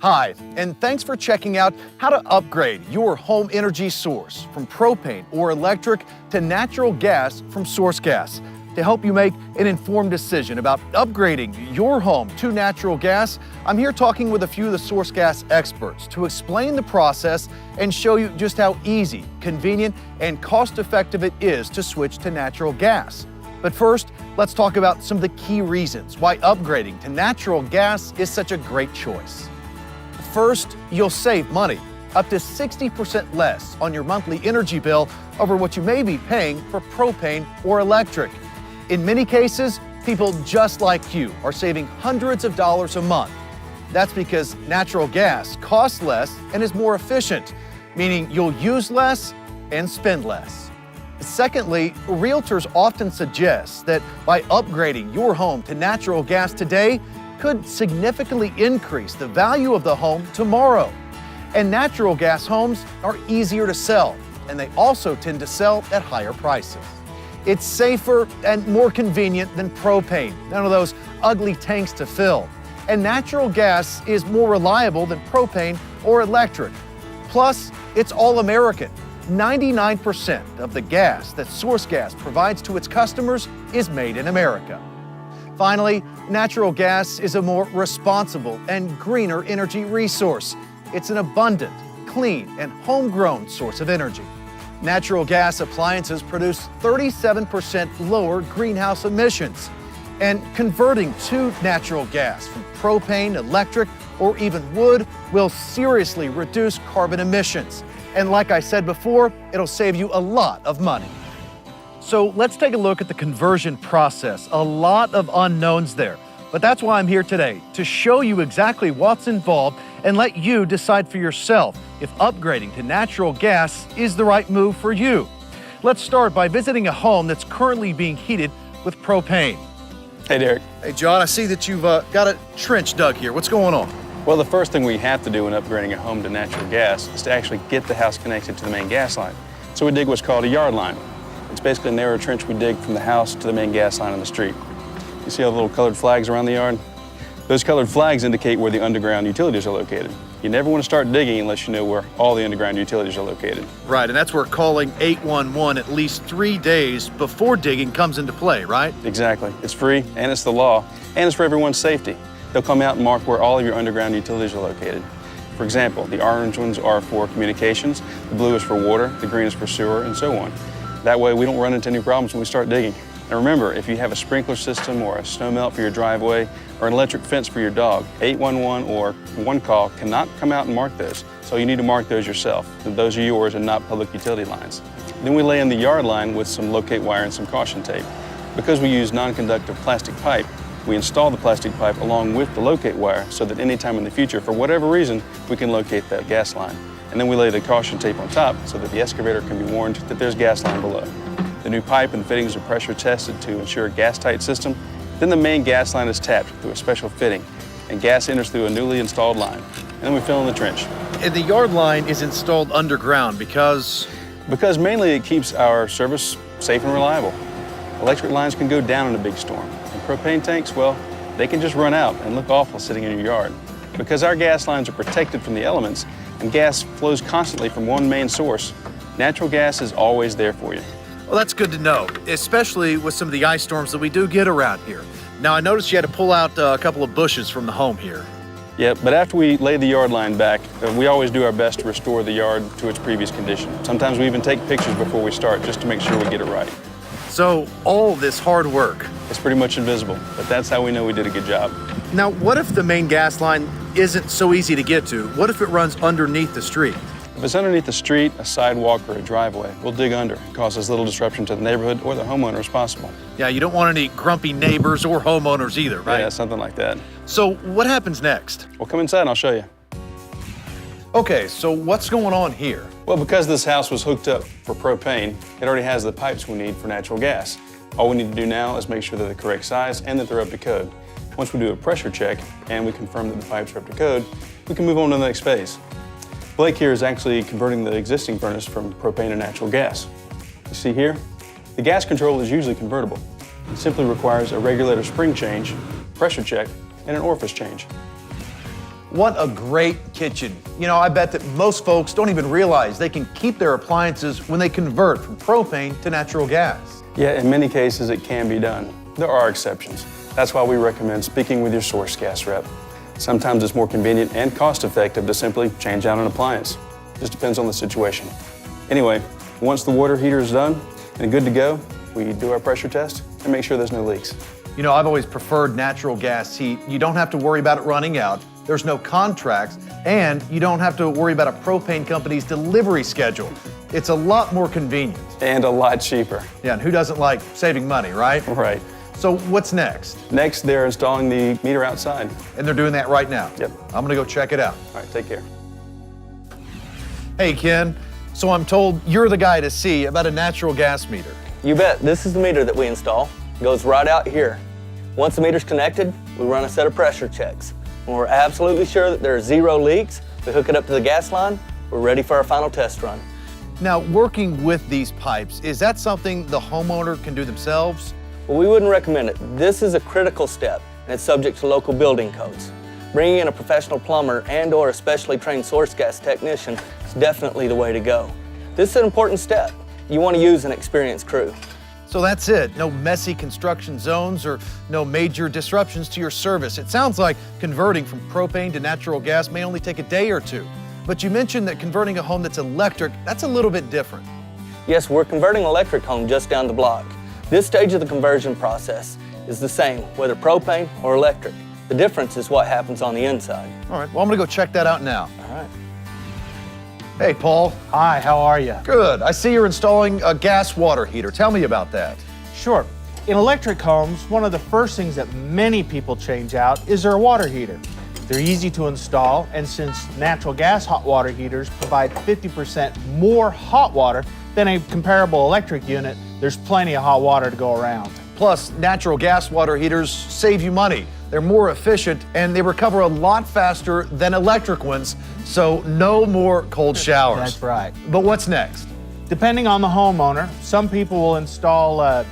Hi, and thanks for checking out how to upgrade your home energy source from propane or electric to natural gas from SourceGas. To help you make an informed decision about upgrading your home to natural gas, I'm here talking with a few of the SourceGas experts to explain the process and show you just how easy, convenient, and cost-effective it is to switch to natural gas. But first, let's talk about some of the key reasons why upgrading to natural gas is such a great choice. First, you'll save money, up to 60% less on your monthly energy bill over what you may be paying for propane or electric. In many cases, people just like you are saving hundreds of dollars a month. That's because natural gas costs less and is more efficient, meaning you'll use less and spend less. Secondly, realtors often suggest that by upgrading your home to natural gas today could significantly increase the value of the home tomorrow. And natural gas homes are easier to sell, and they also tend to sell at higher prices. It's safer and more convenient than propane, none of those ugly tanks to fill. And natural gas is more reliable than propane or electric. Plus, it's all American. 99% of the gas that SourceGas provides to its customers is made in America. Finally, natural gas is a more responsible and greener energy resource. It's an abundant, clean, and homegrown source of energy. Natural gas appliances produce 37% lower greenhouse emissions. And converting to natural gas from propane, electric, or even wood will seriously reduce carbon emissions. And like I said before, it'll save you a lot of money. So let's take a look at the conversion process. A lot of unknowns there, but that's why I'm here today, to show you exactly what's involved and let you decide for yourself if upgrading to natural gas is the right move for you. Let's start by visiting a home that's currently being heated with propane. Hey, Derek. Hey, John, I see that you've got a trench dug here. What's going on? Well, the first thing we have to do when upgrading a home to natural gas is to actually get the house connected to the main gas line. So we dig what's called a yard line. It's basically a narrow trench we dig from the house to the main gas line on the street. You see all the little colored flags around the yard? Those colored flags indicate where the underground utilities are located. You never want to start digging unless you know where all the underground utilities are located. Right, and that's where calling 811 at least 3 days before digging comes into play, right? Exactly. It's free, and it's the law, and it's for everyone's safety. They'll come out and mark where all of your underground utilities are located. For example, the orange ones are for communications, the blue is for water, the green is for sewer, and so on. That way we don't run into any problems when we start digging. And remember, if you have a sprinkler system or a snow melt for your driveway or an electric fence for your dog, 811 or One Call cannot come out and mark those. So you need to mark those yourself. Those are yours and not public utility lines. Then we lay in the yard line with some locate wire and some caution tape. Because we use non-conductive plastic pipe, we install the plastic pipe along with the locate wire so that anytime in the future, for whatever reason, we can locate that gas line. And then we lay the caution tape on top so that the excavator can be warned that there's gas line below. The new pipe and fittings are pressure tested to ensure a gas-tight system. Then the main gas line is tapped through a special fitting, and gas enters through a newly installed line. And then we fill in the trench. And the yard line is installed underground because mainly it keeps our service safe and reliable. Electric lines can go down in a big storm. And propane tanks, well, they can just run out and look awful sitting in your yard. Because our gas lines are protected from the elements and gas flows constantly from one main source, natural gas is always there for you. Well, that's good to know, especially with some of the ice storms that we do get around here. Now, I noticed you had to pull out a couple of bushes from the home here. Yeah, but after we lay the yard line back, we always do our best to restore the yard to its previous condition. Sometimes we even take pictures before we start just to make sure we get it right. So all this hard work. It's pretty much invisible, but that's how we know we did a good job. Now, what if the main gas line isn't so easy to get to? What if it runs underneath the street? If it's underneath the street, a sidewalk, or a driveway, we'll dig under. It causes as little disruption to the neighborhood or the homeowner as possible. Yeah, you don't want any grumpy neighbors or homeowners either, right? Yeah, something like that. So what happens next? Well, come inside and I'll show you. Okay, so what's going on here? Well, because this house was hooked up for propane, it already has the pipes we need for natural gas. All we need to do now is make sure they're the correct size and that they're up to code. Once we do a pressure check and we confirm that the pipes are up to code, we can move on to the next phase. Blake here is actually converting the existing furnace from propane to natural gas. You see here, the gas control is usually convertible. It simply requires a regulator spring change, pressure check, and an orifice change. What a great kitchen. You know, I bet that most folks don't even realize they can keep their appliances when they convert from propane to natural gas. Yeah, in many cases it can be done. There are exceptions. That's why we recommend speaking with your source gas rep. Sometimes it's more convenient and cost-effective to simply change out an appliance. Just depends on the situation. Anyway, once the water heater is done and good to go, we do our pressure test and make sure there's no leaks. You know, I've always preferred natural gas heat. You don't have to worry about it running out. There's no contracts, and you don't have to worry about a propane company's delivery schedule. It's a lot more convenient. And a lot cheaper. Yeah, and who doesn't like saving money, right? Right. So what's next? Next, they're installing the meter outside. And they're doing that right now? Yep. I'm gonna go check it out. All right, take care. Hey, Ken. So I'm told you're the guy to see about a natural gas meter. You bet. This is the meter that we install. It goes right out here. Once the meter's connected, we run a set of pressure checks. When we're absolutely sure that there are 0 leaks, we hook it up to the gas line. We're ready for our final test run. Now, working with these pipes, is that something the homeowner can do themselves? Well, we wouldn't recommend it. This is a critical step, and it's subject to local building codes. Bringing in a professional plumber and/or a specially trained source gas technician is definitely the way to go. This is an important step. You want to use an experienced crew. So that's it. No messy construction zones or no major disruptions to your service. It sounds like converting from propane to natural gas may only take a day or two. But you mentioned that converting a home that's electric, that's a little bit different. Yes, we're converting an electric home just down the block. This stage of the conversion process is the same, whether propane or electric. The difference is what happens on the inside. All right, well, I'm gonna go check that out now. All right. Hey, Paul. Hi, how are you? Good. I see you're installing a gas water heater. Tell me about that. Sure. In electric homes, one of the first things that many people change out is their water heater. They're easy to install, and since natural gas hot water heaters provide 50% more hot water than a comparable electric unit, there's plenty of hot water to go around. Plus, natural gas water heaters save you money. They're more efficient and they recover a lot faster than electric ones, so no more cold showers. That's right. But what's next? Depending on the homeowner, some people will install a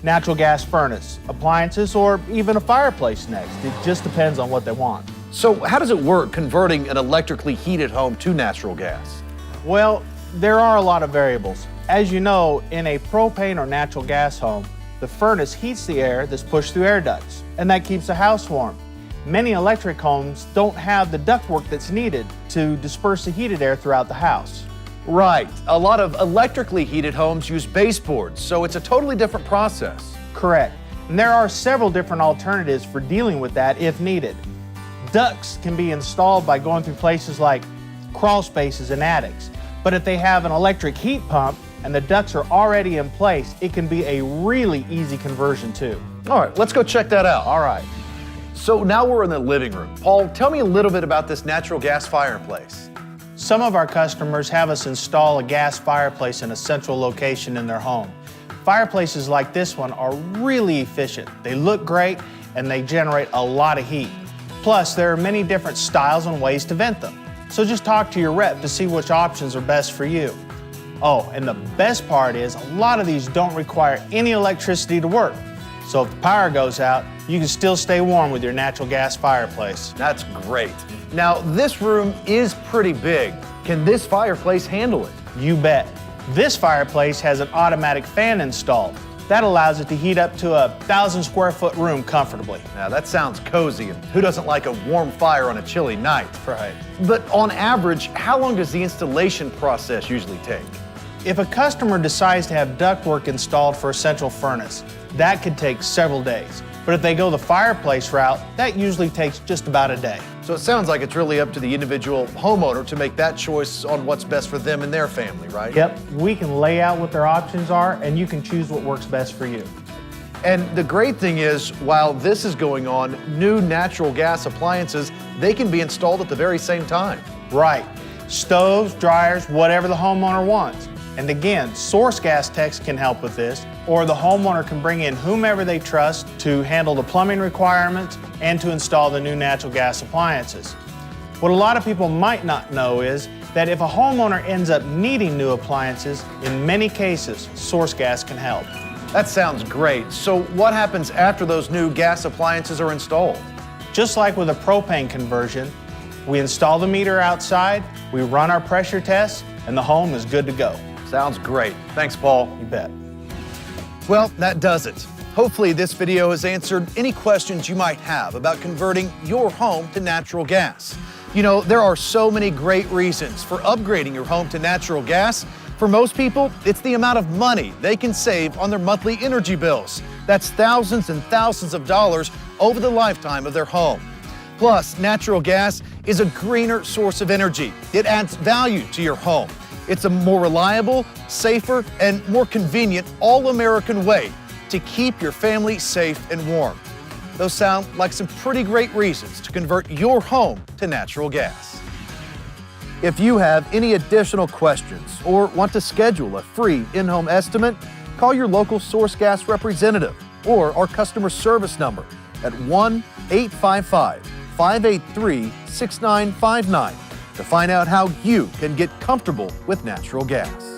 natural gas furnace, appliances, or even a fireplace next. It just depends on what they want. So how does it work converting an electrically heated home to natural gas? Well, there are a lot of variables. As you know, in a propane or natural gas home, the furnace heats the air that's pushed through air ducts, and that keeps the house warm. Many electric homes don't have the ductwork that's needed to disperse the heated air throughout the house. Right. A lot of electrically heated homes use baseboards, so it's a totally different process. Correct. And there are several different alternatives for dealing with that if needed. Ducts can be installed by going through places like crawl spaces and attics. But if they have an electric heat pump and the ducts are already in place, it can be a really easy conversion too. All right, let's go check that out. All right. So now we're in the living room. Paul, tell me a little bit about this natural gas fireplace. Some of our customers have us install a gas fireplace in a central location in their home. Fireplaces like this one are really efficient. They look great and they generate a lot of heat. Plus, there are many different styles and ways to vent them. So just talk to your rep to see which options are best for you. Oh, and the best part is a lot of these don't require any electricity to work. So if the power goes out, you can still stay warm with your natural gas fireplace. That's great. Now, this room is pretty big. Can this fireplace handle it? You bet. This fireplace has an automatic fan installed. That allows it to heat up to a 1,000 square foot room comfortably. Now, that sounds cozy, and who doesn't like a warm fire on a chilly night? Right. But on average, how long does the installation process usually take? If a customer decides to have ductwork installed for a central furnace, that could take several days. But if they go the fireplace route, that usually takes just about a day. So it sounds like it's really up to the individual homeowner to make that choice on what's best for them and their family, right? Yep, we can lay out what their options are and you can choose what works best for you. And the great thing is, while this is going on, new natural gas appliances, they can be installed at the very same time. Right. Stoves, dryers, whatever the homeowner wants. And again, source gas techs can help with this, or the homeowner can bring in whomever they trust to handle the plumbing requirements and to install the new natural gas appliances. What a lot of people might not know is that if a homeowner ends up needing new appliances, in many cases, source gas can help. That sounds great. So what happens after those new gas appliances are installed? Just like with a propane conversion, We install the meter outside, we run our pressure tests, and the home is good to go. Sounds great. Thanks, Paul. You bet. Well, that does it. Hopefully this video has answered any questions you might have about converting your home to natural gas. You know, there are so many great reasons for upgrading your home to natural gas. For most people, it's the amount of money they can save on their monthly energy bills. That's thousands and thousands of dollars over the lifetime of their home. Plus, natural gas is a greener source of energy. It adds value to your home. It's a more reliable, safer, and more convenient all-American way to keep your family safe and warm. Those sound like some pretty great reasons to convert your home to natural gas. If you have any additional questions or want to schedule a free in-home estimate, call your local SourceGas representative or our customer service number at 1-855-583-6959 to find out how you can get comfortable with natural gas.